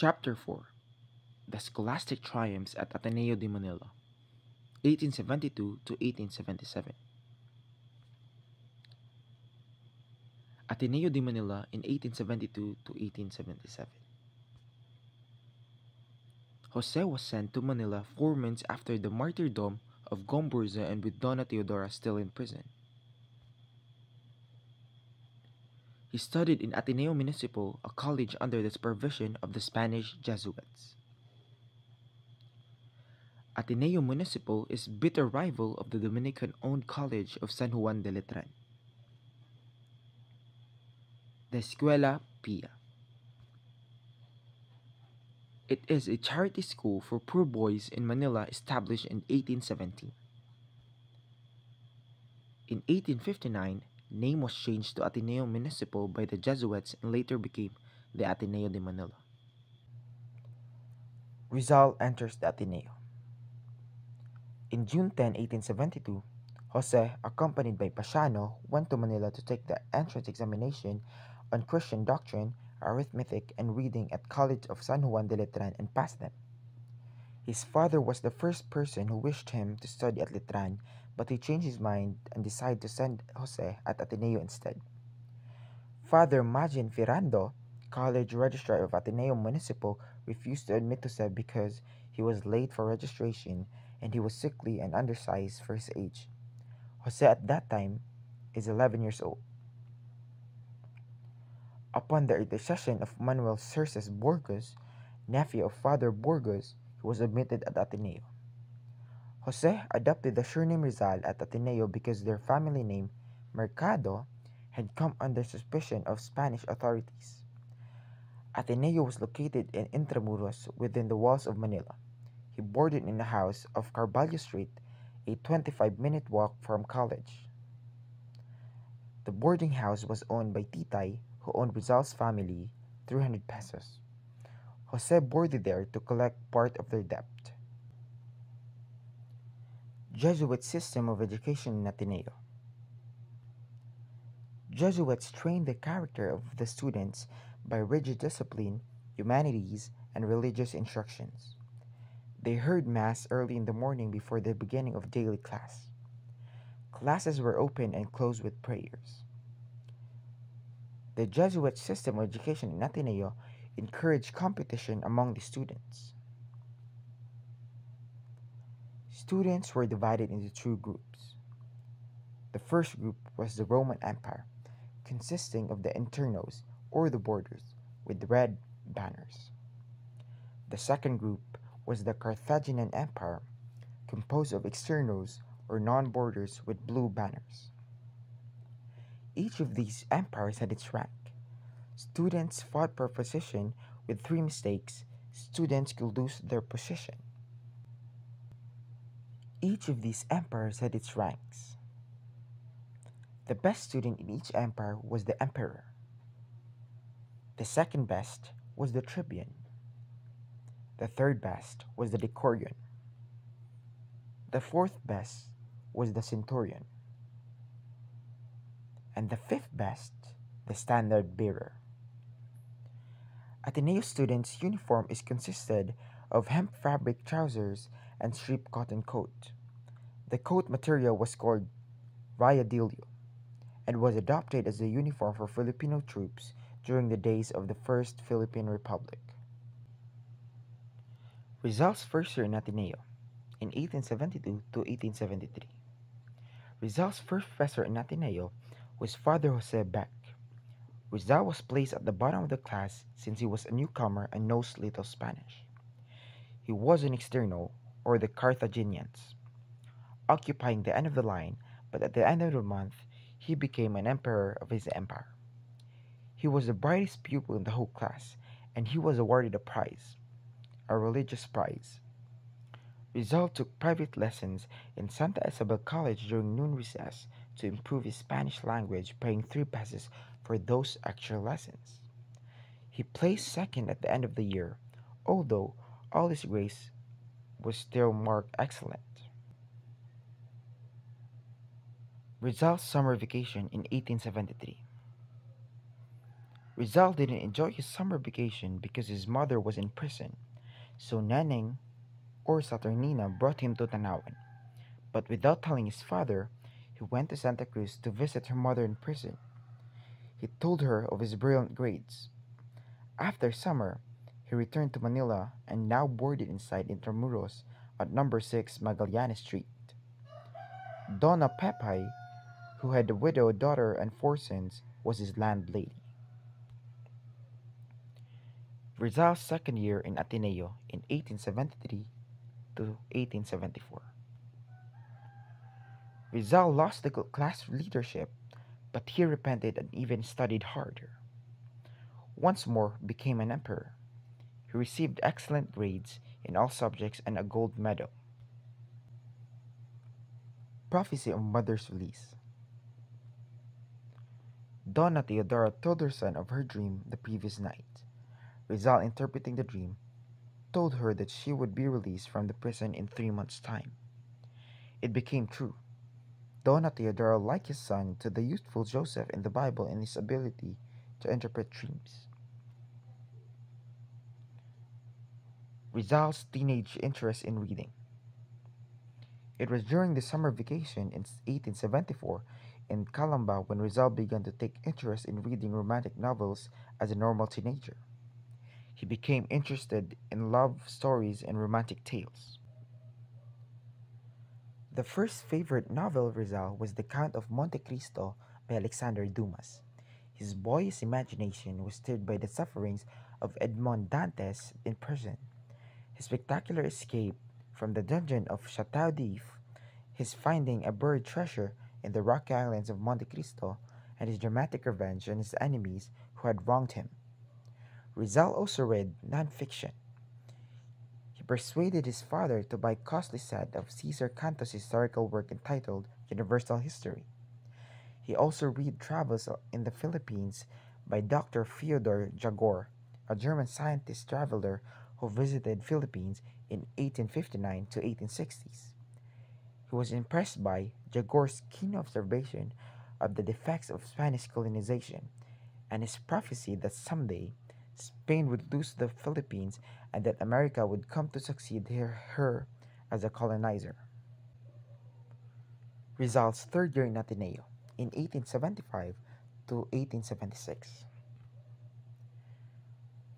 Chapter 4. The Scholastic Triumphs at Ateneo de Manila, 1872 to 1877. Ateneo de Manila in 1872 to 1877. Jose was sent to Manila 4 months after the martyrdom of Gomburza and with Donna Teodora still in prison. He studied in Ateneo Municipal, a college under the supervision of the Spanish Jesuits. Ateneo Municipal is bitter rival of the Dominican-owned College of San Juan de Letran. The Escuela Pia. It is a charity school for poor boys in Manila established in 1817. In 1859, name was changed to Ateneo Municipal by the Jesuits and later became the Ateneo de Manila. Rizal enters the Ateneo. In June 10, 1872, Jose, accompanied by Pasiano, went to Manila to take the entrance examination on Christian doctrine, arithmetic, and reading at College of San Juan de Letran and passed them. His father was the first person who wished him to study at Letran, but he changed his mind and decided to send Jose at Ateneo instead. Father Magin Firando, college registrar of Ateneo Municipal, refused to admit Jose because he was late for registration and he was sickly and undersized for his age. Jose at that time is 11 years old. Upon the intercession of Manuel Cerces Burgos, nephew of Father Burgos, he was admitted at Ateneo. Jose adopted the surname Rizal at Ateneo because their family name, Mercado, had come under suspicion of Spanish authorities. Ateneo was located in Intramuros within the walls of Manila. He boarded in the house of Carvalho Street, a 25-minute walk from college. The boarding house was owned by Titay, who owned Rizal's family, 300 pesos. Jose boarded there to collect part of their debt. Jesuit system of education in Ateneo. Jesuits trained the character of the students by rigid discipline, humanities, and religious instructions. They heard Mass early in the morning before the beginning of daily class. Classes were open and closed with prayers. The Jesuit system of education in Ateneo encouraged competition among the students. Students were divided into two groups. The first group was the Roman Empire, consisting of the internos, or the boarders, with red banners. The second group was the Carthaginian Empire, composed of externos, or non-boarders, with blue banners. Each of these empires had its rank. Students fought for position. With 3 mistakes, students could lose their position. Each of these empires had its ranks. The best student in each empire was the emperor. The second best was the tribune. The third best was the decurion. The fourth best was the centurion. And the fifth best, the standard bearer. Ateneo students' uniform is consisted of hemp fabric trousers and striped cotton coat. The coat material was called rayadillo and was adopted as the uniform for Filipino troops during the days of the First Philippine Republic. Rizal's first year in Ateneo, in 1872 to 1873. Rizal's first professor in Ateneo was Father Jose Beck. Rizal was placed at the bottom of the class since he was a newcomer and knows little Spanish. He was an externo, or the Carthaginians, occupying the end of the line, but at the end of the month, he became an emperor of his empire. He was the brightest pupil in the whole class, and he was awarded a prize, a religious prize. Rizal took private lessons in Santa Isabel College during noon recess to improve his Spanish language, paying 3 pesos for those extra lessons. He placed second at the end of the year, although all his grades was still marked excellent. Rizal's summer vacation in 1873. Rizal didn't enjoy his summer vacation because his mother was in prison, so Nanang or Saturnina brought him to Tanawan. But without telling his father, he went to Santa Cruz to visit her mother in prison. He told her of his brilliant grades. After summer, he returned to Manila and now boarded inside Intramuros at number 6 Magallanes Street. Donna Pepay, who had a widowed daughter and 4 sons, was his landlady. Rizal's second year in Ateneo in 1873 to 1874. Rizal lost the class leadership, but he repented and even studied harder. Once more became an emperor. He received excellent grades in all subjects and a gold medal. Prophecy of Mother's Release. Donna Theodora told her son of her dream the previous night. Rizal, interpreting the dream, told her that she would be released from the prison in 3 months' time. It became true. Donna Theodora liked his son to the youthful Joseph in the Bible in his ability to interpret dreams. Rizal's teenage interest in reading. It was during the summer vacation in 1874 in Calamba when Rizal began to take interest in reading romantic novels as a normal teenager. He became interested in love stories and romantic tales. The first favorite novel of Rizal was The Count of Monte Cristo by Alexander Dumas. His boyish imagination was stirred by the sufferings of Edmond Dantes in prison, his spectacular escape from the dungeon of Chateau d'If, his finding a buried treasure in the rocky islands of Monte Cristo, and his dramatic revenge on his enemies who had wronged him. Rizal also read non-fiction. He persuaded his father to buy a costly set of Cesar Cantos' historical work entitled Universal History. He also read travels in the Philippines by Dr. Fyodor Jagor, a German scientist traveler who visited Philippines in 1859 to 1860s. He was impressed by Jagor's keen observation of the defects of Spanish colonization and his prophecy that someday Spain would lose the Philippines and that America would come to succeed her as a colonizer. Rizal's third year in Ateneo in 1875 to 1876.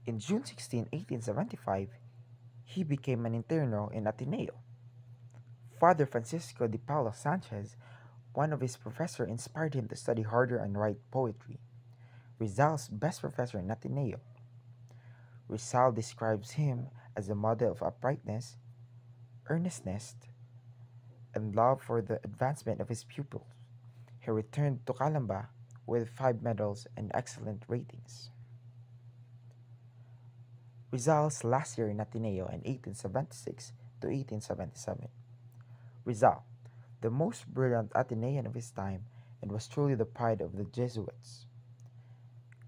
In June 16, 1875, he became an interno in Ateneo. Father Francisco de Paulo Sanchez, one of his professors, inspired him to study harder and write poetry. Rizal's best professor in Ateneo. Rizal describes him as a model of uprightness, earnestness, and love for the advancement of his pupils. He returned to Calamba with 5 medals and excellent ratings. Rizal's last year in Ateneo in 1876 to 1877. Rizal, the most brilliant Atenean of his time, and was truly the pride of the Jesuits.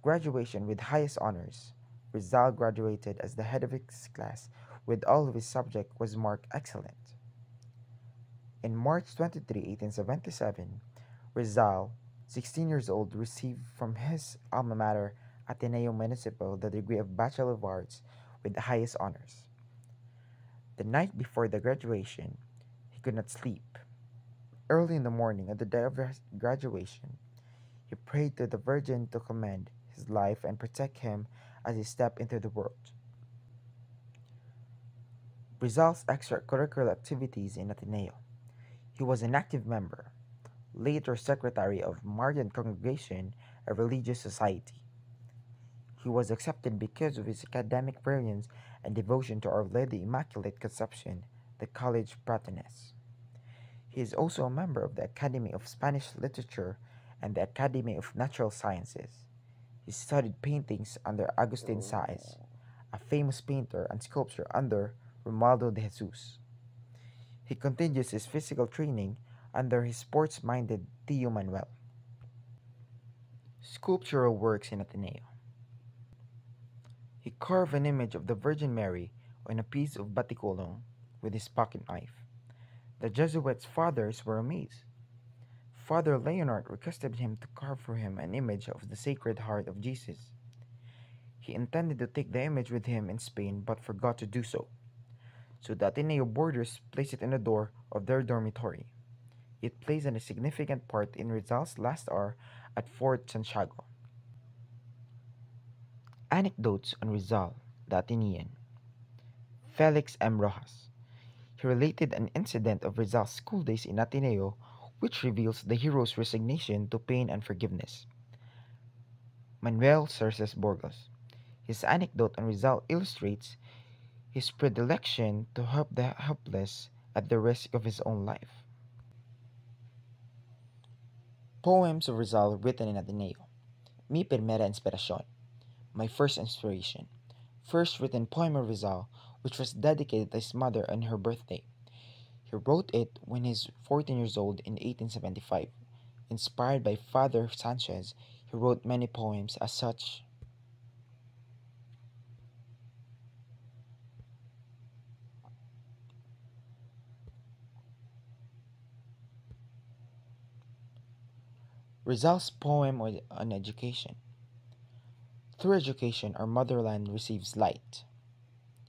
Graduation with highest honors. Rizal graduated as the head of his class with all of his subject was marked excellent. In March 23, 1877, Rizal, 16 years old, received from his alma mater, Ateneo Municipal, the degree of Bachelor of Arts with the highest honors. The night before the graduation, he could not sleep. Early in the morning of the day of his graduation, he prayed to the Virgin to commend his life and protect him as he stepped into the world. Rizal's extracurricular activities in Ateneo. He was an active member, later secretary of Marian Congregation, a religious society. He was accepted because of his academic brilliance and devotion to Our Lady Immaculate Conception, the college patroness. He is also a member of the Academy of Spanish Literature and the Academy of Natural Sciences. He studied paintings under Agustin Saez, a famous painter, and sculpture under Romualdo de Jesus. He continues his physical training under his sports-minded Tio Manuel. Sculptural works in Ateneo. He carved an image of the Virgin Mary on a piece of batikulong with his pocket knife. The Jesuits' fathers were amazed. Father Leonard requested him to carve for him an image of the Sacred Heart of Jesus. He intended to take the image with him in Spain but forgot to do so. So the Ateneo boarders placed it in the door of their dormitory. It plays a significant part in Rizal's last hour at Fort Santiago. Anecdotes on Rizal, the Atenean. Felix M. Rojas. He related an incident of Rizal's school days in Ateneo which reveals the hero's resignation to pain and forgiveness. Manuel Cerces Burgos. His anecdote on Rizal illustrates his predilection to help the helpless at the risk of his own life. Poems of Rizal written in Ateneo. Mi primera inspiración. My first inspiration. First written poem of Rizal, which was dedicated to his mother on her birthday. He wrote it when he was 14 years old in 1875. Inspired by Father Sanchez, he wrote many poems as such. Rizal's poem on education. Through education, our motherland receives light.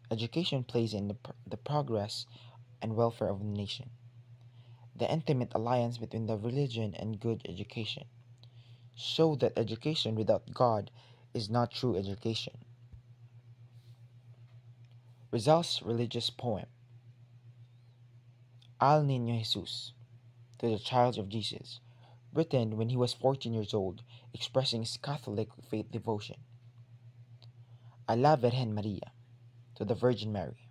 Education plays in the progress and welfare of the nation. The intimate alliance between the religion and good education show that education without God is not true education. Rizal's religious poem, Al Niño Jesus, to the Child of Jesus, written when he was 14 years old, expressing his Catholic faith devotion. A la Virgen Maria, to the Virgin Mary.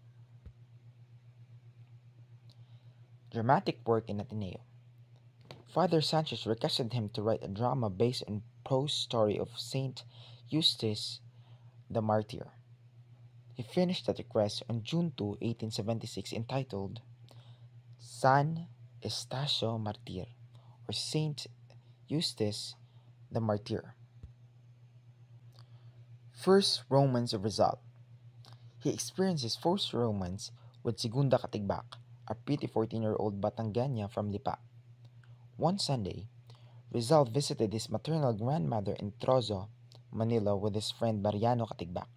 Dramatic work in Ateneo. Father Sanchez requested him to write a drama based on prose story of Saint Eustace the Martyr. He finished that request on June 2, 1876, entitled San Estacio Martir, or Saint Eustace the Martyr. First romance of Rizal. He experienced his first romance with Segunda Katigbak, a pretty 14-year-old Batangueña from Lipa. One Sunday, Rizal visited his maternal grandmother in Trozo, Manila with his friend Mariano Katigbak,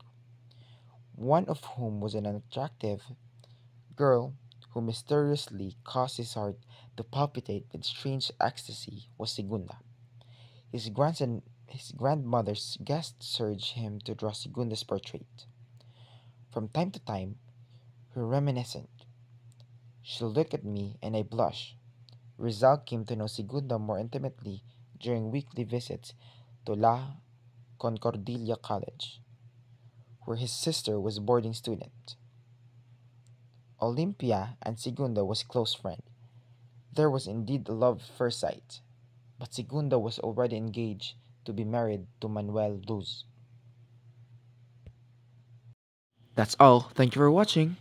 one of whom was an attractive girl who mysteriously caused his heart to palpitate with strange ecstasy was Segunda. His grandmother's guest urged him to draw Segunda's portrait. From time to time, her reminiscent. She looked at me and I blushed. Rizal came to know Segunda more intimately during weekly visits to La Concordia College, where his sister was a boarding student. Olympia and Segunda was close friend. There was indeed a love at first sight, but Segunda was already engaged to be married to Manuel Luz. That's all. Thank you for watching.